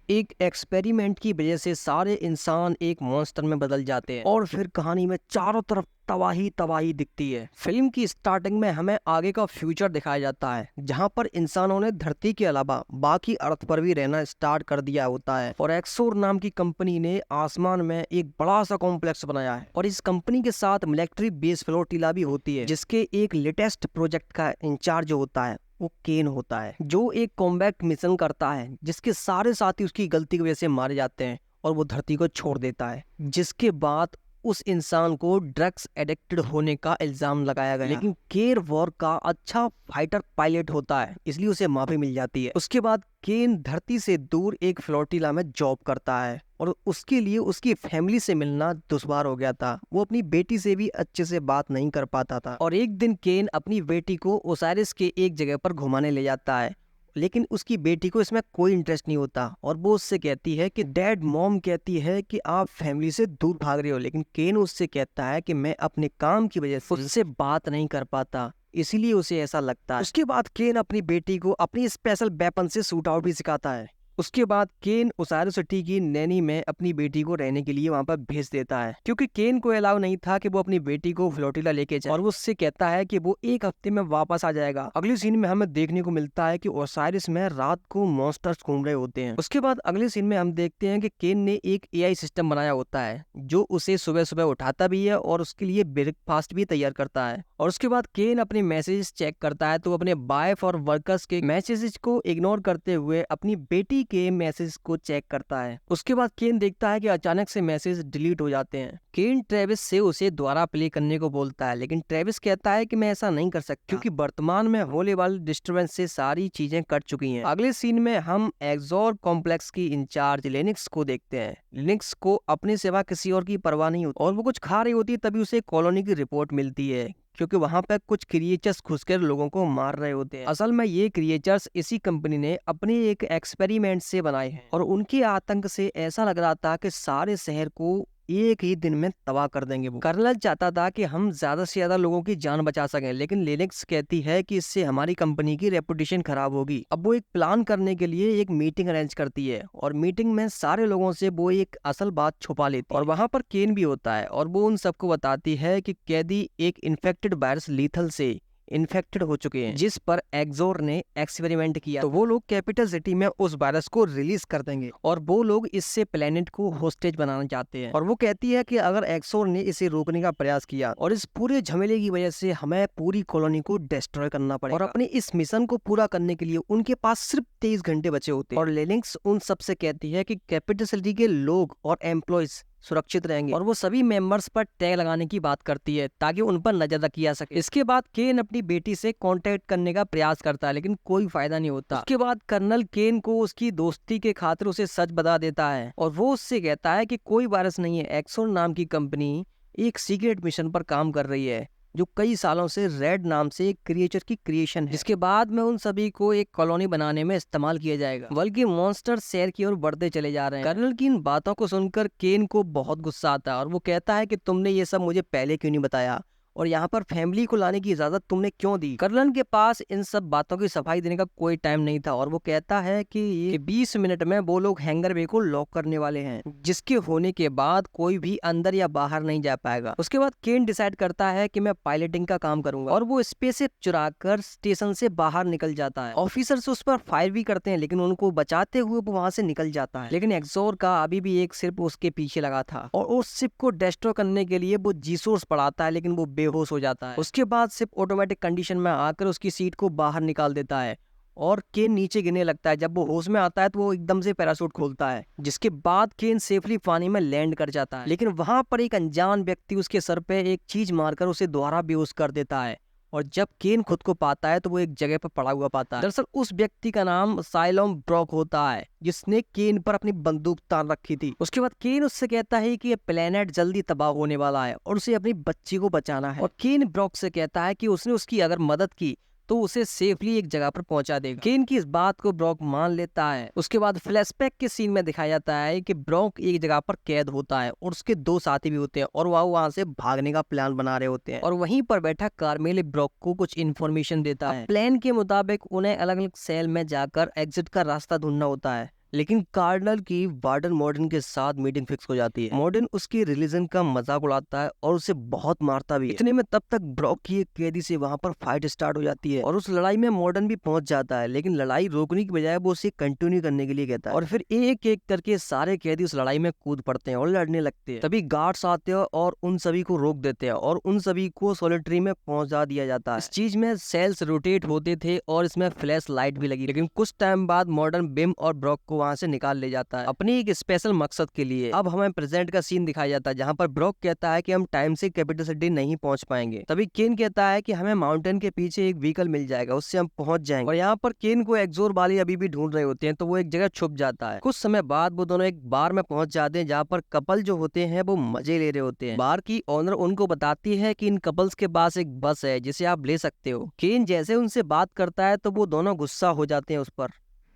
एक एक्सपेरिमेंट की वजह से सारे इंसान एक मॉन्स्टर में बदल जाते हैं और फिर कहानी में चारों तरफ तबाही तबाही दिखती है। फिल्म की स्टार्टिंग में हमें आगे का फ्यूचर दिखाया जाता है जहां पर इंसानों ने धरती के अलावा बाकी अर्थ पर भी रहना स्टार्ट कर दिया होता है और एक्सोर नाम की कंपनी ने आसमान में एक बड़ा सा कॉम्प्लेक्स बनाया है और इस कंपनी के साथ मिलिट्री बेस फ्लोटिला भी होती है जिसके एक लेटेस्ट प्रोजेक्ट का इंचार्ज होता है वो केन होता है जो एक कॉम्बैट मिशन करता है जिसके सारे साथी उसकी गलती की वजह से मारे जाते हैं और वो धरती को छोड़ देता है। जिसके बाद उस इंसान को ड्रग्स एडिक्टेड होने का इल्जाम लगाया गया, लेकिन केन वॉर का अच्छा फाइटर पायलट होता है इसलिए उसे माफी मिल जाती है। उसके बाद केन धरती से दूर एक फ्लोटिला में जॉब करता है और उसके लिए उसकी फैमिली से मिलना दुश्वार हो गया था। वो अपनी बेटी से भी अच्छे से बात नहीं कर पाता था और एक दिन केन अपनी बेटी को ओसाइरिस के एक जगह पर घुमाने ले जाता है, लेकिन उसकी बेटी को इसमें कोई इंटरेस्ट नहीं होता और वो उससे कहती है कि डैड मॉम कहती है कि आप फैमिली से दूर भाग रहे हो, लेकिन केन उससे कहता है कि मैं अपने काम की वजह से उससे बात नहीं कर पाता इसीलिए उसे ऐसा लगता है। उसके बाद केन अपनी बेटी को अपनी स्पेशल वेपन से शूट आउट भी सिखाता है। उसके बाद केन ओसाइरिस सिटी की नैनी में अपनी बेटी को रहने के लिए वहां पर भेज देता है क्योंकि केन को अलाउ नहीं था कि वो अपनी बेटी को फ्लोटिला लेके जाए और वो उससे कहता है कि वो एक हफ्ते में वापस आ जाएगा। अगली सीन में हमें देखने को मिलता है कि ओसाइरिस में रात को मॉन्स्टर्स घूम रहे होते हैं। उसके बाद अगले सीन में हम देखते हैं कि केन ने एक एआई सिस्टम बनाया होता है जो उसे सुबह सुबह उठाता भी है और उसके लिए ब्रेकफास्ट भी तैयार करता है। और उसके बाद केन अपने मैसेज चेक करता है तो अपने वाइफ और वर्कर्स के मैसेजेस को इग्नोर करते हुए अपनी बेटी के मैसेज को चेक करता है। उसके बाद केन देखता है कि अचानक से मैसेज डिलीट हो जाते हैं। केन ट्रेविस से उसे दोबारा प्ले करने को बोलता है, लेकिन ट्रेविस कहता है कि मैं ऐसा नहीं कर सकता क्योंकि वर्तमान में होने वाली डिस्टर्बेंस से सारी चीजें कट चुकी हैं। अगले सीन में हम एक्सोर कॉम्प्लेक्स की इंचार्ज लिनक्स को देखते हैं। लिनक्स को अपनी सेवा किसी और की परवाह नहीं होती और वो कुछ खा रही होती है तभी उसे कॉलोनी की रिपोर्ट मिलती है क्योंकि वहां पर कुछ क्रिएचर्स घुसकर लोगों को मार रहे होते हैं। असल में ये क्रिएचर्स इसी कंपनी ने अपने एक एक्सपेरिमेंट से बनाए हैं और उनके आतंक से ऐसा लग रहा था कि सारे शहर को एक ही दिन में तबाह कर देंगे। वो कर्नल चाहता था कि हम ज्यादा से ज्यादा लोगों की जान बचा सकें, लेकिन लिनक्स कहती है कि इससे हमारी कंपनी की रेपुटेशन खराब होगी। अब वो एक प्लान करने के लिए एक मीटिंग अरेंज करती है और मीटिंग में सारे लोगों से वो एक असल बात छुपा लेती है और वहां पर केन भी होता है और वो उन सबको बताती है कि कैदी एक इन्फेक्टेड वायरस लीथल से इन्फेक्टेड हो चुके हैं जिस पर एक्सोर ने एक्सपेरिमेंट किया, तो वो लोग कैपिटल सिटी में उस वायरस को रिलीज कर देंगे और वो लोग इससे प्लेनेट को होस्टेज बनाना चाहते हैं। और वो कहती है कि अगर एक्सोर ने इसे रोकने का प्रयास किया और इस पूरे झमेले की वजह से हमें पूरी कॉलोनी को डिस्ट्रॉय करना पड़ेगा और अपने इस मिशन को पूरा करने के लिए उनके पास सिर्फ 23 घंटे बचे होते हैं। और लिनक्स उन सबसे कहती है कि कैपिटल सिटी के लोग और एम्प्लॉयज सुरक्षित रहेंगे और वो सभी मेंबर्स पर टैग लगाने की बात करती है ताकि उन पर नजर रखी जा सके। इसके बाद केन अपनी बेटी से कांटेक्ट करने का प्रयास करता है लेकिन कोई फायदा नहीं होता। उसके बाद कर्नल केन को उसकी दोस्ती के खातिर उसे सच बता देता है और वो उससे कहता है कि कोई वायरस नहीं है, एक्सोर नाम की कंपनी एक सीक्रेट मिशन पर काम कर रही है जो कई सालों से रेड नाम से एक क्रिएचर की क्रिएशन है जिसके बाद में उन सभी को एक कॉलोनी बनाने में इस्तेमाल किया जाएगा। बल्कि मॉन्स्टर शहर की ओर बढ़ते चले जा रहे हैं। कर्नल की इन बातों को सुनकर केन को बहुत गुस्सा आता है और वो कहता है कि तुमने ये सब मुझे पहले क्यों नहीं बताया और यहाँ पर फैमिली को लाने की इजाजत तुमने क्यों दी। कर्नल के पास इन सब बातों की सफाई देने का कोई टाइम नहीं था और वो कहता है कि ये 20 मिनट में वो लोग हैंगर बे को लॉक करने वाले हैं जिसके होने के बाद कोई भी अंदर या बाहर नहीं जा पाएगा। उसके बाद केन डिसाइड करता है कि मैं पायलटिंग का काम करूंगा और वो स्पेसशिप चुराकर स्टेशन से बाहर निकल जाता है। ऑफिसर्स उस पर फायर भी करते हैं लेकिन उनको बचाते हुए वो वहां से निकल जाता है, लेकिन एक्सोर का अभी भी एक शिप उसके पीछे लगा था और उस शिप को डिस्ट्रॉय करने के लिए वो जी-सोर्स पड़ाता है लेकिन वो बेहोश हो जाता है। उसके बाद शिप ऑटोमेटिक कंडीशन में आकर उसकी सीट को बाहर निकाल देता है और केन नीचे गिरने लगता है। जब वो होश में आता है तो वो एकदम से पैराशूट खोलता है जिसके बाद केन सेफली पानी में लैंड कर जाता है, लेकिन वहां पर एक अनजान व्यक्ति उसके सर पे एक चीज मारकर उसे दोबारा बेहोश कर देता है और जब केन खुद को पाता है तो वो एक जगह पर पड़ा हुआ पाता है। दरअसल उस व्यक्ति का नाम साइलोम ब्रॉक होता है जिसने केन पर अपनी बंदूक तान रखी थी। उसके बाद केन उससे कहता है कि ये प्लेनेट जल्दी तबाह होने वाला है और उसे अपनी बच्ची को बचाना है और केन ब्रॉक से कहता है कि उसने उसकी अगर मदद की तो उसे सेफली एक जगह पर पहुंचा देगा। केन की इस बात को ब्रॉक मान लेता है। उसके बाद फ्लैशबैक के सीन में दिखाया जाता है कि ब्रॉक एक जगह पर कैद होता है और उसके 2 साथी भी होते हैं और वह वहां से भागने का प्लान बना रहे होते हैं और वहीं पर बैठा कार्मेल ब्रॉक को कुछ इन्फॉर्मेशन देता है। प्लान के मुताबिक उन्हें अलग अलग सेल में जाकर एग्जिट का रास्ता ढूंढना होता है लेकिन कार्डनल की वार्डन मॉर्डन के साथ मीटिंग फिक्स हो जाती है। मॉर्डन उसके रिलीजन का मजाक उड़ाता है और उसे बहुत मारता भी है। इतने में तब तक ब्रॉक की एक कैदी से वहां पर फाइट स्टार्ट हो जाती है और उस लड़ाई में मॉर्डन भी पहुंच जाता है, लेकिन लड़ाई रोकने की बजाय वो उसे कंटिन्यू करने के लिए कहता है और फिर एक एक करके सारे कैदी उस लड़ाई में कूद पड़ते हैं और लड़ने लगते हैं। तभी गार्ड्स आते हैं और उन सभी को रोक देते हैं और उन सभी को सॉलिटरी में पहुंचा दिया जाता है। इस चीज में सेल्स रोटेट होते थे और इसमें फ्लैश लाइट भी लगी, लेकिन कुछ टाइम बाद मॉर्डन बिम और ब्रॉक को वहां से निकाल ले जाता है अपनी एक स्पेशल मकसद के लिए। अब हमें प्रेजेंट का सीन दिखाया जाता है जहां पर ब्रॉक कहता है कि हम टाइम से कैपिटल सिटी नहीं पहुंच पाएंगे। तभी केन कहता है कि हमें माउंटेन के पीछे एक व्हीकल मिल जाएगा, उससे हम पहुंच जाएंगे। और यहाँ पर केन को एक्सोर वाले अभी भी ढूंढ रहे होते हैं, तो वो एक जगह छुप जाता है। कुछ समय बाद वो दोनों एक बार में पहुंच जाते हैं जहाँ पर कपल जो होते हैं वो मजे ले रहे होते हैं। बार की ओनर उनको बताती है कि इन कपल्स के पास एक बस है जिसे आप ले सकते हो। केन जैसे उनसे बात करता है तो वो दोनों गुस्सा हो जाते हैं उस पर,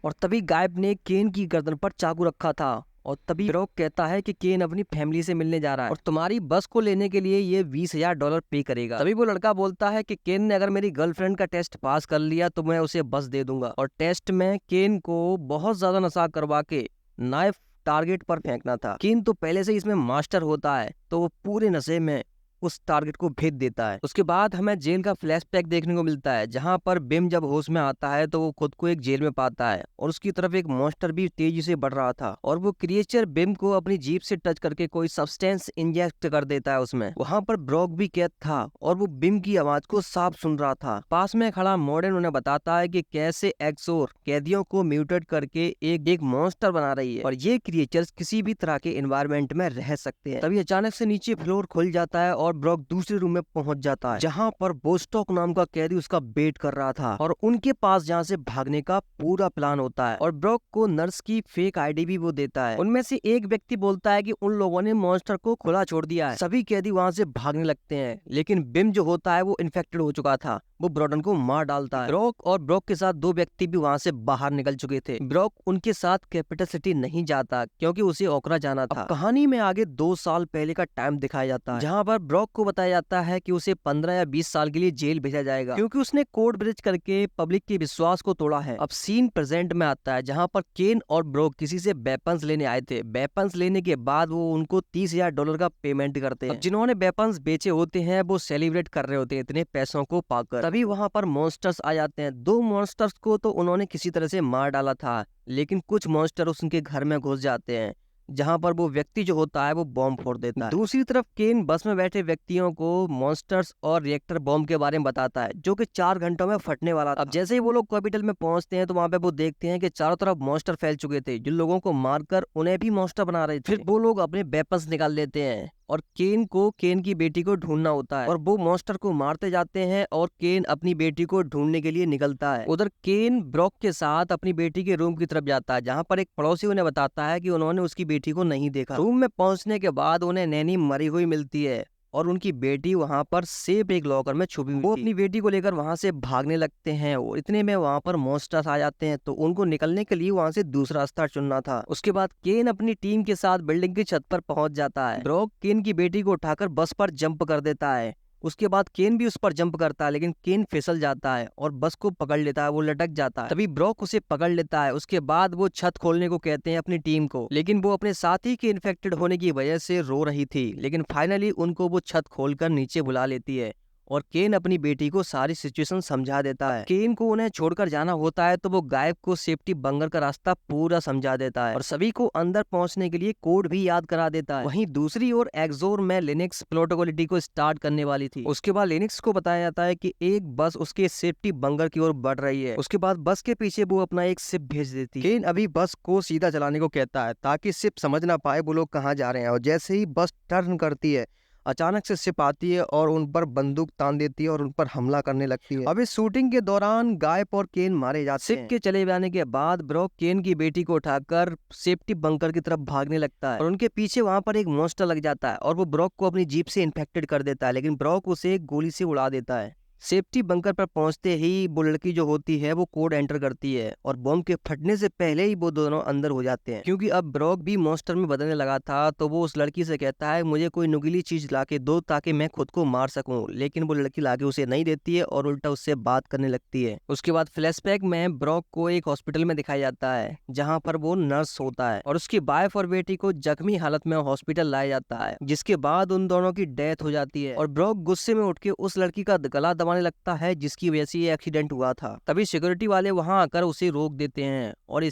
और तभी गायब ने केन की गर्दन पर चाकू रखा था। और तभी ब्रॉक कहता है कि केन अपनी फैमिली से मिलने जा रहा है और तुम्हारी बस को लेने के लिए ये $20,000 पे करेगा। तभी वो लड़का बोलता है कि केन ने अगर मेरी गर्लफ्रेंड का टेस्ट पास कर लिया तो मैं उसे बस दे दूंगा। और टेस्ट में केन को बहुत ज्यादा नशा करवा के नाइफ टारगेट पर फेंकना था। केन तो पहले से ही इसमें मास्टर होता है, तो वो पूरे नशे में उस टारगेट को भेद देता है। उसके बाद हमें जेल का फ्लैशबैक देखने को मिलता है जहां पर बिम जब होश में आता है तो वो खुद को एक जेल में पाता है और उसकी तरफ एक मॉन्स्टर भी तेजी से बढ़ रहा था और वो क्रिएचर बिम को अपनी जीभ से टच करके कोई सब्सटेंस इंजेक्ट कर देता है उसमें। वहां पर ब्रॉक भी कैद था और वो बिम की आवाज को साफ सुन रहा था। पास में खड़ा मॉर्डन उन्हें बताता है कि कैसे एक्सोर कैदियों को म्यूटेट करके एक मॉन्स्टर बना रही है और ये क्रिएचर्स किसी भी तरह के एनवायरमेंट में रह सकते हैं। तभी अचानक से नीचे फ्लोर खुल जाता है और ब्रॉक दूसरे रूम में पहुंच जाता है जहां पर बोस्टॉक नाम का कैदी उसका वेट कर रहा था और उनके पास जहां से भागने का पूरा प्लान होता है और ब्रॉक को नर्स की फेक आईडी भी वो देता है। उनमें से एक व्यक्ति बोलता है कि उन लोगों ने मॉन्स्टर को खुला छोड़ दिया है। सभी कैदी वहां से भागने लगते हैं, लेकिन बिम जो होता है वो इन्फेक्टेड हो चुका था, वो ब्रॉडन को मार डालता है। ब्रॉक और ब्रॉक के साथ दो व्यक्ति भी वहां से बाहर निकल चुके थे। ब्रॉक उनके साथ कैपिटल सिटी नहीं जाता क्योंकि उसे ओकरा जाना था। कहानी में आगे 2 साल पहले का टाइम दिखाया जाता है जहां पर ब्रॉक को बताया जाता है कि उसे 15 या 20 साल के लिए जेल भेजा जाएगा क्योंकि उसने कोड ब्रिज करके पब्लिक के विश्वास को तोड़ा है। अब सीन प्रेजेंट में आता है जहां पर केन और ब्रॉक किसी से वेपन्स लेने आए थे। वेपन्स लेने के बाद वो उनको $30,000 का पेमेंट करते हैं। जिन्होंने वेपन्स बेचे होते हैं वो सेलिब्रेट कर रहे होते हैं इतने पैसों को पाकर। तभी वहां पर मॉन्स्टर्स आ जाते हैं। 2 मॉन्स्टर्स को तो उन्होंने किसी तरह से मार डाला था, लेकिन कुछ मॉन्स्टर उनके घर में घुस जाते हैं जहां पर वो व्यक्ति जो होता है वो बॉम्ब फोड़ देता है। दूसरी तरफ केन बस में बैठे व्यक्तियों को मॉन्स्टर्स और रिएक्टर बॉम्ब के बारे में बताता है जो कि 4 घंटों में फटने वाला था। अब जैसे ही वो लोग कैपिटल में पहुंचते हैं तो वहां पे वो देखते हैं कि चारों तरफ मॉन्स्टर फैल चुके थे, जिन लोगों को मारकर उन्हें भी मॉन्स्टर बना रहे थे। फिर वो लोग अपने वेपन्स निकाल लेते हैं और केन को केन की बेटी को ढूंढना होता है और वो मॉन्स्टर को मारते जाते हैं और केन अपनी बेटी को ढूंढने के लिए निकलता है। उधर केन ब्रॉक के साथ अपनी बेटी के रूम की तरफ जाता है जहां पर एक पड़ोसी उन्हें बताता है कि उन्होंने उसकी बेटी को नहीं देखा। रूम में पहुंचने के बाद उन्हें नैनी मरी हुई मिलती है और उनकी बेटी वहां पर सेफ एक लॉकर में छुपी हुई थी। वो अपनी बेटी को लेकर वहां से भागने लगते हैं और इतने में वहां पर मॉन्स्टर्स आ जाते हैं, तो उनको निकलने के लिए वहां से दूसरा रास्ता चुनना था। उसके बाद केन अपनी टीम के साथ बिल्डिंग की छत पर पहुंच जाता है। ब्रॉक केन की बेटी को उठाकर बस पर जंप कर देता है। उसके बाद केन भी उस पर जंप करता है, लेकिन केन फिसल जाता है और बस को पकड़ लेता है, वो लटक जाता है। तभी ब्रॉक उसे पकड़ लेता है। उसके बाद वो छत खोलने को कहते हैं अपनी टीम को, लेकिन वो अपने साथी के इन्फेक्टेड होने की वजह से रो रही थी। लेकिन फाइनली उनको वो छत खोलकर नीचे बुला लेती है और केन अपनी बेटी को सारी सिचुएशन समझा देता है। केन को उन्हें छोड़कर जाना होता है तो वो गायब को सेफ्टी बंकर का रास्ता पूरा समझा देता है और सभी को अंदर पहुंचने के लिए कोड भी याद करा देता है। वहीं दूसरी ओर एक्सोर में लिनक्स प्रोटोकॉलिटी को स्टार्ट करने वाली थी। उसके बाद लिनक्स को बताया जाता है कि एक बस उसके सेफ्टी बंकर की ओर बढ़ रही है। उसके बाद बस के पीछे वो अपना एक शिप भेज देती है। केन अभी बस को सीधा चलाने को कहता है ताकि शिप समझ ना पाए वो लोग कहाँ जा रहे हैं, और जैसे ही बस टर्न करती है अचानक से शिप आती है और उन पर बंदूक तान देती है और उन पर हमला करने लगती है। अब इस शूटिंग के दौरान गायब और केन मारे जाते हैं। शिप के चले जाने के बाद ब्रॉक केन की बेटी को उठाकर सेफ्टी बंकर की तरफ भागने लगता है और उनके पीछे वहां पर एक मॉन्स्टर लग जाता है और वो ब्रॉक को अपनी जीप से इन्फेक्टेड कर देता है, लेकिन ब्रॉक उसे एक गोली से उड़ा देता है। सेफ्टी बंकर पर पहुंचते ही वो लड़की जो होती है वो कोड एंटर करती है और बॉम्ब के फटने से पहले ही वो दोनों अंदर हो जाते हैं। क्योंकि अब ब्रॉक भी मॉन्स्टर में बदलने लगा था तो वो उस लड़की से कहता है मुझे कोई नुकीली चीज लाके दो ताकि मैं खुद को मार सकूं, लेकिन वो लड़की लाके उसे नहीं देती है और उल्टा उससे बात करने लगती है। उसके बाद फ्लैशबैक में ब्रॉक को एक हॉस्पिटल में दिखाया जाता है जहाँ पर वो नर्स होता है और उसकी वाइफ और बेटी को जख्मी हालत में हॉस्पिटल लाया जाता है, जिसके बाद उन दोनों की डेथ हो जाती है और ब्रॉक गुस्से में उठ के उस लड़की का गला दबाने लगता है जिसकी वजह से ये एक्सीडेंट हुआ था। तभी सिक्योरिटी वाले वहां आकर उसे रोक देते हैं और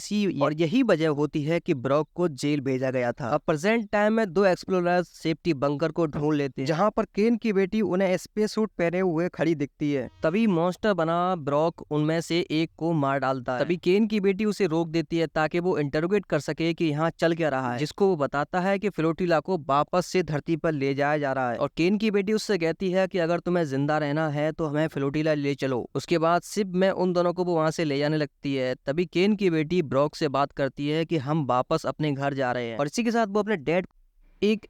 यही वजह होती है कि ब्रॉक को जेल भेजा गया था। अब प्रेजेंट टाइम में दो एक्सप्लोरर्स सेफ्टी बंकर को ढूंढ लेते हैं जहाँ पर केन की बेटी उन्हें स्पेस सूट पहने हुए खड़ी दिखती है। तभी मॉन्स्टर बना ब्रॉक उनमें से एक को मार डालता है। तभी केन की बेटी उसे रोक देती है ताकि वो इंटरोगेट कर सके कि यहाँ चल क्या रहा है, जिसको वो बताता है कि फ्लोटिला को वापस से धरती पर ले जाया जा रहा है और केन की बेटी उससे कहती है कि अगर तुम्हें जिंदा रहना है तो हमें फ्लोटिला ले चलो। उसके बाद शिप में उन दोनों को वो वहां से ले जाने लगती है। तभी केन की बेटी ब्रॉक से बात करती है कि हम वापस अपने घर जा रहे हैं और इसी के साथ वो अपने डैड एक